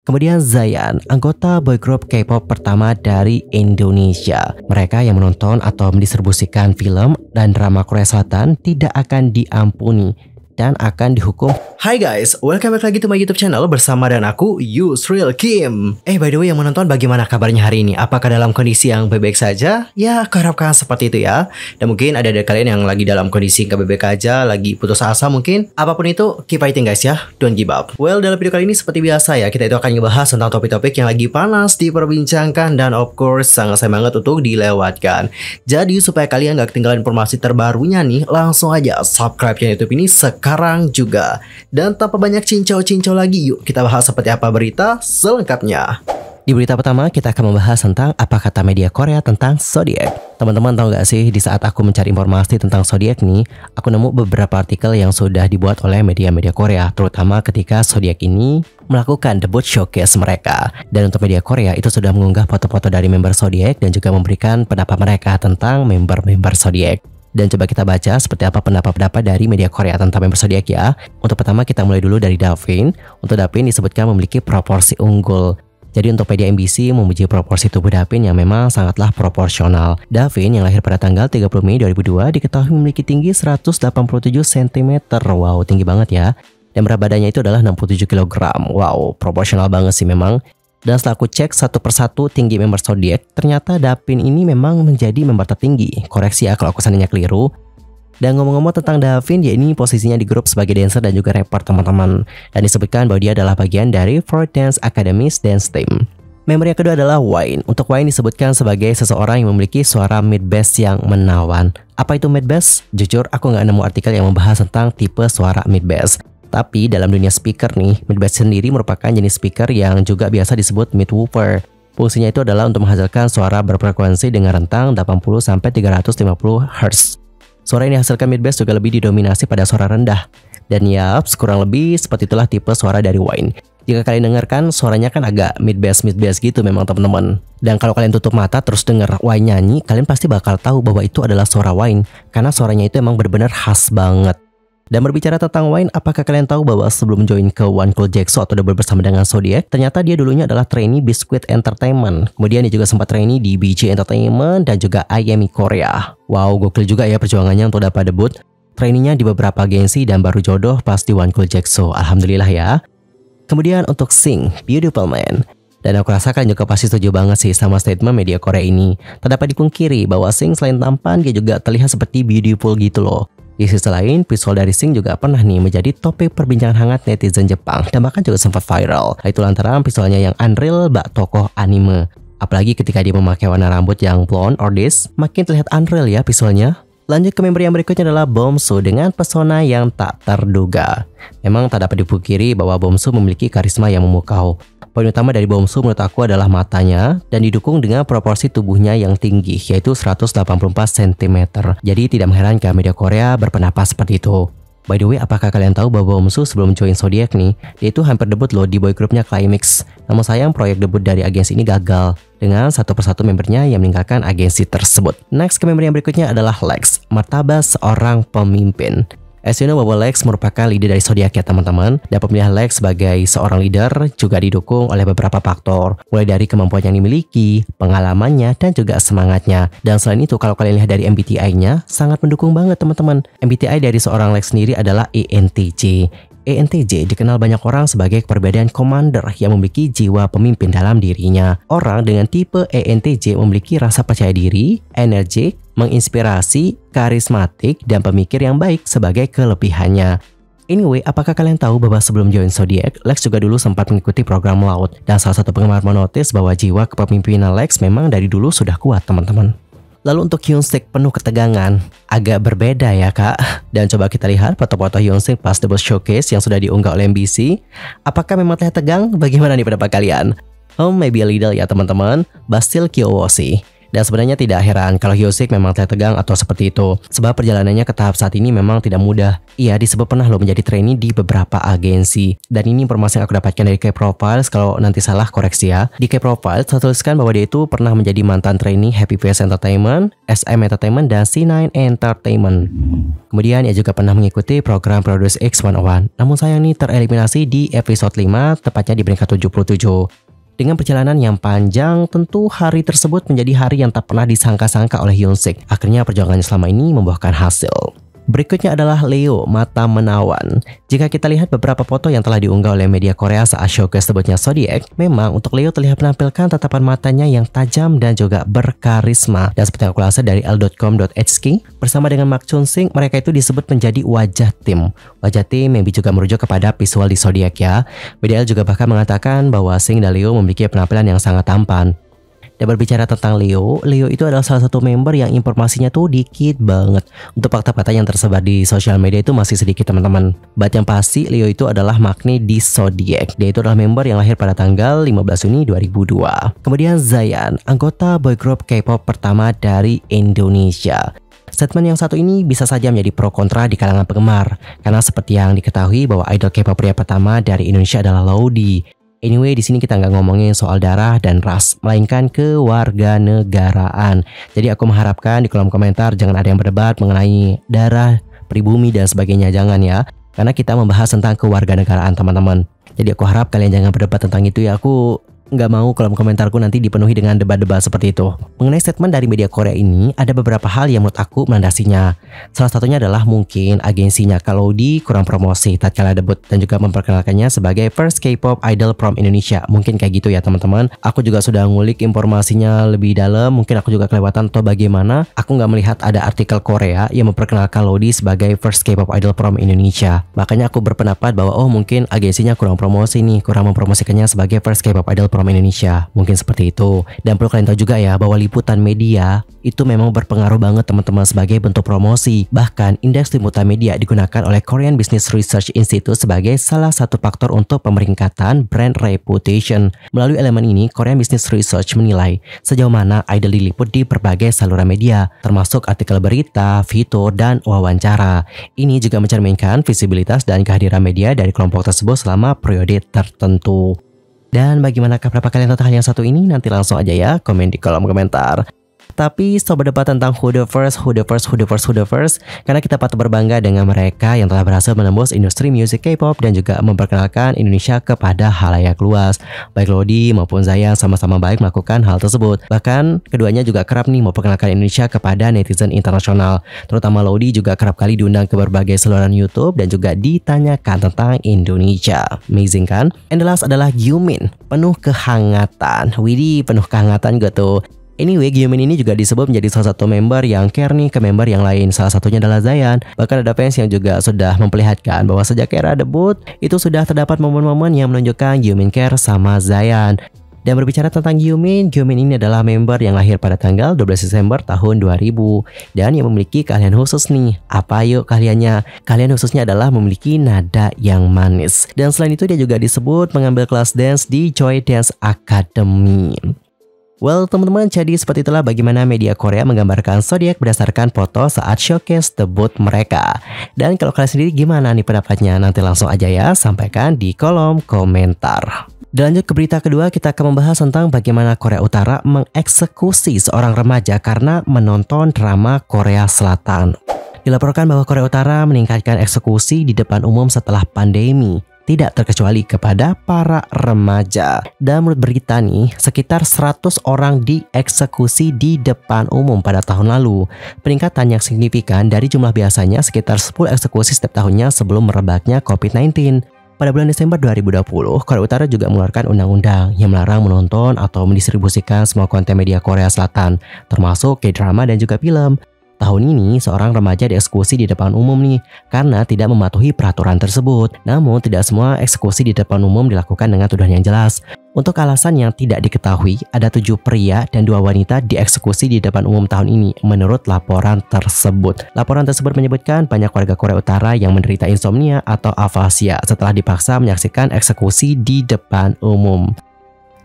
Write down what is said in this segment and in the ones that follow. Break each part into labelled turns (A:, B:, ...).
A: Kemudian Zayan, anggota boy group K-pop pertama dari Indonesia. Mereka yang menonton atau mendistribusikan film dan drama Korea Selatan tidak akan diampuni dan akan dihukum. Hai guys, welcome back lagi to my YouTube channel bersama dan aku Yusril Kim. By the way yang menonton, bagaimana kabarnya hari ini? Apakah dalam kondisi yang baik-baik saja? Ya, kuharapkan seperti itu ya. Dan mungkin ada dari kalian yang lagi dalam kondisi gak baik-baik aja, lagi putus asa mungkin. Apapun itu, keep fighting guys ya, don't give up. Well, dalam video kali ini seperti biasa ya, kita itu akan ngebahas tentang topik-topik yang lagi panas diperbincangkan dan of course sangat sayang banget untuk dilewatkan. Jadi supaya kalian gak ketinggalan informasi terbarunya nih, langsung aja subscribe channel YouTube ini sekarang juga. Dan tanpa banyak cincau-cincau lagi, yuk kita bahas seperti apa berita selengkapnya. Di berita pertama, kita akan membahas tentang apa kata media Korea tentang Zodiac. Teman-teman tahu gak sih, di saat aku mencari informasi tentang Zodiac nih, aku nemu beberapa artikel yang sudah dibuat oleh media-media Korea, terutama ketika Zodiac ini melakukan debut showcase mereka. Dan untuk media Korea itu sudah mengunggah foto-foto dari member Zodiac dan juga memberikan pendapat mereka tentang member-member Zodiac. Dan coba kita baca seperti apa pendapat-pendapat dari media Korea tentang member Zodiac ya. Untuk pertama kita mulai dulu dari Davin. Untuk Davin disebutkan memiliki proporsi unggul. Jadi untuk media MBC memuji proporsi tubuh Davin yang memang sangatlah proporsional. Davin yang lahir pada tanggal 30 Mei 2002 diketahui memiliki tinggi 187 cm. Wow, tinggi banget ya. Dan berat badannya itu adalah 67 kg. Wow, proporsional banget sih memang. Dan setelah aku cek satu persatu tinggi member Zodiac, ternyata Davin ini memang menjadi member tertinggi. Koreksi ya kalau aku seandainya keliru. Dan ngomong-ngomong tentang Davin, dia ini posisinya di grup sebagai dancer dan juga rapper teman-teman. Dan disebutkan bahwa dia adalah bagian dari Four Dance Academy's dance team. Member yang kedua adalah Wayne. Untuk Wayne disebutkan sebagai seseorang yang memiliki suara mid-bass yang menawan. Apa itu mid-bass? Jujur aku nggak nemu artikel yang membahas tentang tipe suara mid-bass. Tapi dalam dunia speaker nih, mid-bass sendiri merupakan jenis speaker yang juga biasa disebut mid-woofer. Fungsinya itu adalah untuk menghasilkan suara berfrekuensi dengan rentang 80-350 Hz. Suara yang dihasilkan mid-bass juga lebih didominasi pada suara rendah. Dan yaps, kurang lebih seperti itulah tipe suara dari Wayne. Jika kalian dengarkan, suaranya kan agak mid-bass gitu memang teman-teman. Dan kalau kalian tutup mata terus dengar Wayne nyanyi, kalian pasti bakal tahu bahwa itu adalah suara Wayne. Karena suaranya itu emang benar-benar khas banget. Dan berbicara tentang Wayne, apakah kalian tahu bahwa sebelum join ke One Cool Jigsaw atau double bersama dengan Zodiac, ternyata dia dulunya adalah trainee Biscuit Entertainment. Kemudian dia juga sempat trainee di BG Entertainment dan juga IME Korea. Wow, gokil juga ya perjuangannya untuk dapat debut. Trainee-nya di beberapa agensi dan baru jodoh pas di One Cool Jigsaw. Alhamdulillah ya. Kemudian untuk Sing, Beautiful Man. Dan aku rasa kalian juga pasti setuju banget sih sama statement media Korea ini. Tak dapat dipungkiri bahwa Sing selain tampan, dia juga terlihat seperti beautiful gitu loh. Di sisi lain, visual dari Sing juga pernah nih menjadi topik perbincangan hangat netizen Jepang dan bahkan juga sempat viral. Itu lantaran visualnya yang unreal bak tokoh anime. Apalagi ketika dia memakai warna rambut yang blonde or this, makin terlihat unreal ya visualnya. Lanjut ke member yang berikutnya adalah Bomsu dengan pesona yang tak terduga. Memang tak dapat dipungkiri bahwa Bomsu memiliki karisma yang memukau. Poin utama dari Bomsu menurut aku adalah matanya dan didukung dengan proporsi tubuhnya yang tinggi yaitu 184 cm. Jadi tidak mengherankan media Korea berpendapat seperti itu. By the way, apakah kalian tahu bahwa Bomsu sebelum join Zodiac nih, dia itu hampir debut loh di boy groupnya Climax. Namun sayang proyek debut dari agensi ini gagal dengan satu persatu membernya yang meninggalkan agensi tersebut. Next ke member yang berikutnya adalah Lex, martabat seorang pemimpin. As you know bahwa Lex merupakan leader dari Zodiac ya teman-teman. Dan pemilihan Lex sebagai seorang leader juga didukung oleh beberapa faktor. Mulai dari kemampuan yang dimiliki, pengalamannya, dan juga semangatnya. Dan selain itu kalau kalian lihat dari MBTI-nya, sangat mendukung banget teman-teman. MBTI dari seorang Lex sendiri adalah ENTJ. ENTJ dikenal banyak orang sebagai kepribadian commander yang memiliki jiwa pemimpin dalam dirinya. Orang dengan tipe ENTJ memiliki rasa percaya diri, energik, menginspirasi, karismatik, dan pemikir yang baik sebagai kelebihannya. Anyway, apakah kalian tahu bahwa sebelum join Zodiac, Lex juga dulu sempat mengikuti program laut. Dan salah satu penggemar menotis bahwa jiwa kepemimpinan Lex memang dari dulu sudah kuat teman-teman. Lalu untuk Hyunsik penuh ketegangan, agak berbeda ya kak. Dan coba kita lihat foto-foto Hyunsik pas debut showcase yang sudah diunggah oleh MBC. Apakah memang terlihat tegang? Bagaimana nih pendapat kalian? Maybe a little ya teman-teman. But still Kyowoshi. Dan sebenarnya tidak heran kalau Hyosik memang terlihat tegang atau seperti itu, sebab perjalanannya ke tahap saat ini memang tidak mudah. Ia disebut pernah menjadi trainee di beberapa agensi. Dan ini informasi yang aku dapatkan dari K-Profiles, kalau nanti salah koreksi ya. Di K-Profiles tertuliskan bahwa dia itu pernah menjadi mantan trainee Happy Face Entertainment, SM Entertainment, dan C9 Entertainment. Kemudian ia juga pernah mengikuti program Produce X101. Namun sayang nih tereliminasi di episode 5, tepatnya di peringkat 77. Dengan perjalanan yang panjang, tentu hari tersebut menjadi hari yang tak pernah disangka-sangka oleh Hyunsik. Akhirnya perjuangannya selama ini membuahkan hasil. Berikutnya adalah Leo, mata menawan. Jika kita lihat beberapa foto yang telah diunggah oleh media Korea saat showcase sebutnya Zodiac, memang untuk Leo terlihat menampilkan tatapan matanya yang tajam dan juga berkarisma. Dan seperti yang aku rasa dari l.com.hk, bersama dengan Mak Chun Sing, mereka itu disebut menjadi wajah tim. Wajah tim yang juga merujuk kepada visual di Zodiac ya. BDL juga bahkan mengatakan bahwa Sing dan Leo memiliki penampilan yang sangat tampan. Dan berbicara tentang Leo itu adalah salah satu member yang informasinya tuh dikit banget. Untuk fakta-fakta yang tersebar di sosial media itu masih sedikit teman-teman. But yang pasti Leo itu adalah magnet di Zodiac. Dia itu adalah member yang lahir pada tanggal 15 Juni 2002. Kemudian Zayan, anggota boy group K-pop pertama dari Indonesia. Statement yang satu ini bisa saja menjadi pro kontra di kalangan penggemar. Karena seperti yang diketahui bahwa idol K-pop pria pertama dari Indonesia adalah Laudy. Anyway, di sini kita nggak ngomongin soal darah dan ras, melainkan kewarganegaraan. Jadi aku mengharapkan di kolom komentar jangan ada yang berdebat mengenai darah, pribumi dan sebagainya, jangan ya. Karena kita membahas tentang kewarganegaraan teman-teman. Jadi aku harap kalian jangan berdebat tentang itu ya. Aku nggak mau kolom komentarku nanti dipenuhi dengan debat-debat seperti itu. Mengenai statement dari media Korea ini, ada beberapa hal yang menurut aku melandasinya. Salah satunya adalah mungkin agensinya Laudy kurang promosi tatkala debut dan juga memperkenalkannya sebagai first K-pop idol from Indonesia. Mungkin kayak gitu ya teman-teman. Aku juga sudah ngulik informasinya lebih dalam. Mungkin aku juga kelewatan atau bagaimana. Aku nggak melihat ada artikel Korea yang memperkenalkan Laudy sebagai first K-pop idol from Indonesia. Makanya aku berpendapat bahwa mungkin agensinya kurang promosi nih, kurang mempromosikannya sebagai first K-pop idol from Indonesia, mungkin seperti itu. Dan perlu kalian tahu juga ya bahwa liputan media itu memang berpengaruh banget teman-teman sebagai bentuk promosi. Bahkan indeks liputan media digunakan oleh Korean Business Research Institute sebagai salah satu faktor untuk pemeringkatan brand reputation. Melalui elemen ini, Korean Business Research menilai sejauh mana idol diliput di berbagai saluran media, termasuk artikel berita, fitur, dan wawancara. Ini juga mencerminkan visibilitas dan kehadiran media dari kelompok tersebut selama periode tertentu. Dan bagaimanakah pendapat kalian tentang hal yang satu ini? Nanti langsung aja ya komen di kolom komentar. Tapi stop berdebat tentang who the first, karena kita patut berbangga dengan mereka yang telah berhasil menembus industri musik K-pop dan juga memperkenalkan Indonesia kepada halayak luas. Baik Laudy maupun Zayan sama-sama baik melakukan hal tersebut. Bahkan keduanya juga kerap nih memperkenalkan Indonesia kepada netizen internasional. Terutama Laudy juga kerap kali diundang ke berbagai saluran YouTube dan juga ditanyakan tentang Indonesia. Amazing kan? And the last adalah Gyeomin, penuh kehangatan. Widih, penuh kehangatan gitu. Anyway, Gyeomin ini juga disebut menjadi salah satu member yang care nih ke member yang lain. Salah satunya adalah Zayan. Bahkan ada fans yang juga sudah memperlihatkan bahwa sejak era debut itu sudah terdapat momen-momen yang menunjukkan Gyeomin care sama Zayan. Dan berbicara tentang Gyeomin ini adalah member yang lahir pada tanggal 12 Desember tahun 2000 dan yang memiliki keahlian khusus nih. Apa yuk keahliannya? Keahlian khususnya adalah memiliki nada yang manis. Dan selain itu dia juga disebut mengambil kelas dance di Joy Dance Academy. Well teman-teman, jadi seperti itulah bagaimana media Korea menggambarkan Zodiac berdasarkan foto saat showcase debut mereka. Dan kalau kalian sendiri gimana nih pendapatnya? Nanti langsung aja ya, sampaikan di kolom komentar. Dan lanjut ke berita kedua, kita akan membahas tentang bagaimana Korea Utara mengeksekusi seorang remaja karena menonton drama Korea Selatan. Dilaporkan bahwa Korea Utara meningkatkan eksekusi di depan umum setelah pandemi, tidak terkecuali kepada para remaja. Dan menurut berita nih, sekitar 100 orang dieksekusi di depan umum pada tahun lalu. Peningkatan yang signifikan dari jumlah biasanya sekitar 10 eksekusi setiap tahunnya sebelum merebaknya COVID-19. Pada bulan Desember 2020, Korea Utara juga mengeluarkan undang-undang yang melarang menonton atau mendistribusikan semua konten media Korea Selatan, termasuk K-drama dan juga film. Tahun ini, seorang remaja dieksekusi di depan umum nih, karena tidak mematuhi peraturan tersebut. Namun, tidak semua eksekusi di depan umum dilakukan dengan tuduhan yang jelas. Untuk alasan yang tidak diketahui, ada 7 pria dan 2 wanita dieksekusi di depan umum tahun ini, menurut laporan tersebut. Laporan tersebut menyebutkan banyak warga Korea Utara yang menderita insomnia atau afasia setelah dipaksa menyaksikan eksekusi di depan umum.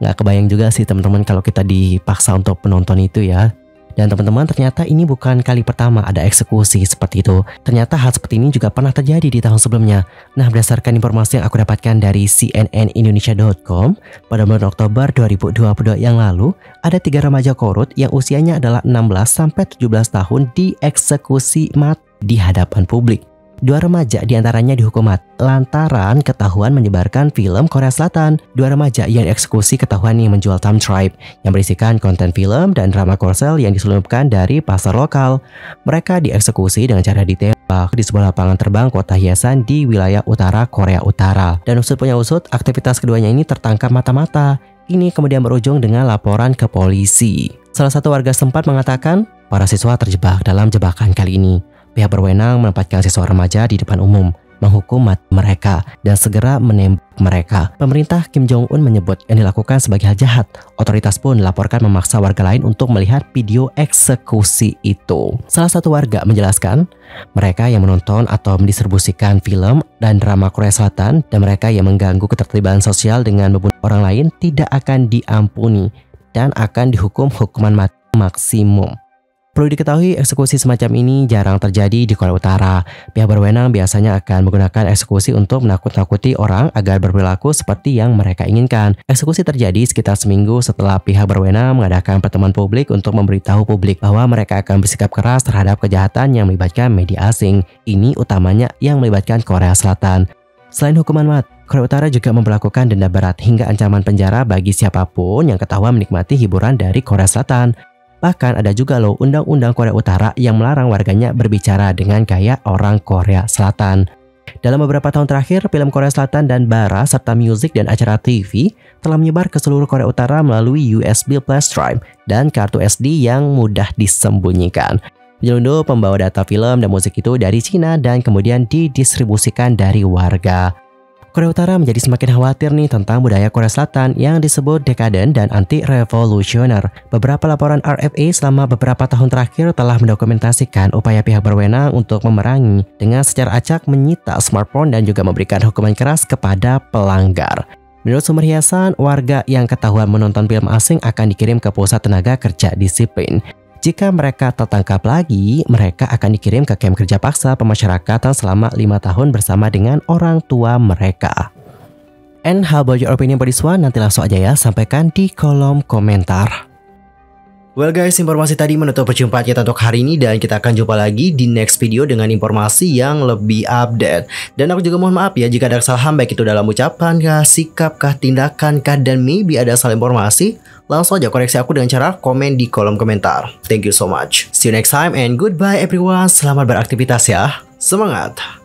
A: Nggak kebayang juga sih teman-teman kalau kita dipaksa untuk penonton itu ya. Dan teman-teman, ternyata ini bukan kali pertama ada eksekusi seperti itu. Ternyata hal seperti ini juga pernah terjadi di tahun sebelumnya. Nah, berdasarkan informasi yang aku dapatkan dari cnnindonesia.com, pada bulan Oktober 2022 yang lalu, ada 3 remaja Korut yang usianya adalah 16-17 tahun dieksekusi mati di hadapan publik. 2 remaja diantaranya dihukum mati lantaran ketahuan menyebarkan film Korea Selatan. 2 remaja yang dieksekusi ketahuan yang menjual thumb drive yang berisikan konten film dan drama Korsel yang diselundupkan dari pasar lokal. Mereka dieksekusi dengan cara ditembak di sebuah lapangan terbang kota hiasan di wilayah utara Korea Utara. Dan usut punya usut, aktivitas keduanya ini tertangkap mata-mata. Ini kemudian berujung dengan laporan ke polisi. Salah satu warga setempat mengatakan, para siswa terjebak dalam jebakan kali ini. Pihak berwenang menempatkan siswa remaja di depan umum, menghukum mati mereka, dan segera menembak mereka. Pemerintah Kim Jong-un menyebut yang dilakukan sebagai hal jahat. Otoritas pun dilaporkan memaksa warga lain untuk melihat video eksekusi itu. Salah satu warga menjelaskan, mereka yang menonton atau mendistribusikan film dan drama Korea Selatan dan mereka yang mengganggu ketertiban sosial dengan membunuh orang lain tidak akan diampuni dan akan dihukum hukuman mati maksimum. Perlu diketahui, eksekusi semacam ini jarang terjadi di Korea Utara. Pihak berwenang biasanya akan menggunakan eksekusi untuk menakut-nakuti orang agar berperilaku seperti yang mereka inginkan. Eksekusi terjadi sekitar seminggu setelah pihak berwenang mengadakan pertemuan publik untuk memberitahu publik bahwa mereka akan bersikap keras terhadap kejahatan yang melibatkan media asing. Ini utamanya yang melibatkan Korea Selatan. Selain hukuman mati, Korea Utara juga memperlakukan denda berat hingga ancaman penjara bagi siapapun yang ketahuan menikmati hiburan dari Korea Selatan. Bahkan ada juga loh undang-undang Korea Utara yang melarang warganya berbicara dengan gaya orang Korea Selatan. Dalam beberapa tahun terakhir, film Korea Selatan dan Barat serta musik dan acara TV telah menyebar ke seluruh Korea Utara melalui USB flash drive dan kartu SD yang mudah disembunyikan. Penyelundup membawa data film dan musik itu dari Cina dan kemudian didistribusikan dari warga. Korea Utara menjadi semakin khawatir nih tentang budaya Korea Selatan yang disebut dekaden dan anti-revolusioner. Beberapa laporan RFA selama beberapa tahun terakhir telah mendokumentasikan upaya pihak berwenang untuk memerangi dengan secara acak menyita smartphone dan juga memberikan hukuman keras kepada pelanggar. Menurut sumber hiasan, warga yang ketahuan menonton film asing akan dikirim ke Pusat Tenaga Kerja Disiplin. Jika mereka tertangkap lagi, mereka akan dikirim ke kamp kerja paksa pemasyarakatan selama 5 tahun bersama dengan orang tua mereka. And how about your opinion for this one? Nanti langsung aja ya, sampaikan di kolom komentar. Well guys, informasi tadi menutup perjumpaan kita untuk hari ini dan kita akan jumpa lagi di next video dengan informasi yang lebih update. Dan aku juga mohon maaf ya jika ada kesalahan baik itu dalam ucapan kah, sikap kah, tindakan kah, dan maybe ada salah informasi. Langsung aja koreksi aku dengan cara komen di kolom komentar. Thank you so much. See you next time and goodbye everyone. Selamat beraktivitas ya. Semangat!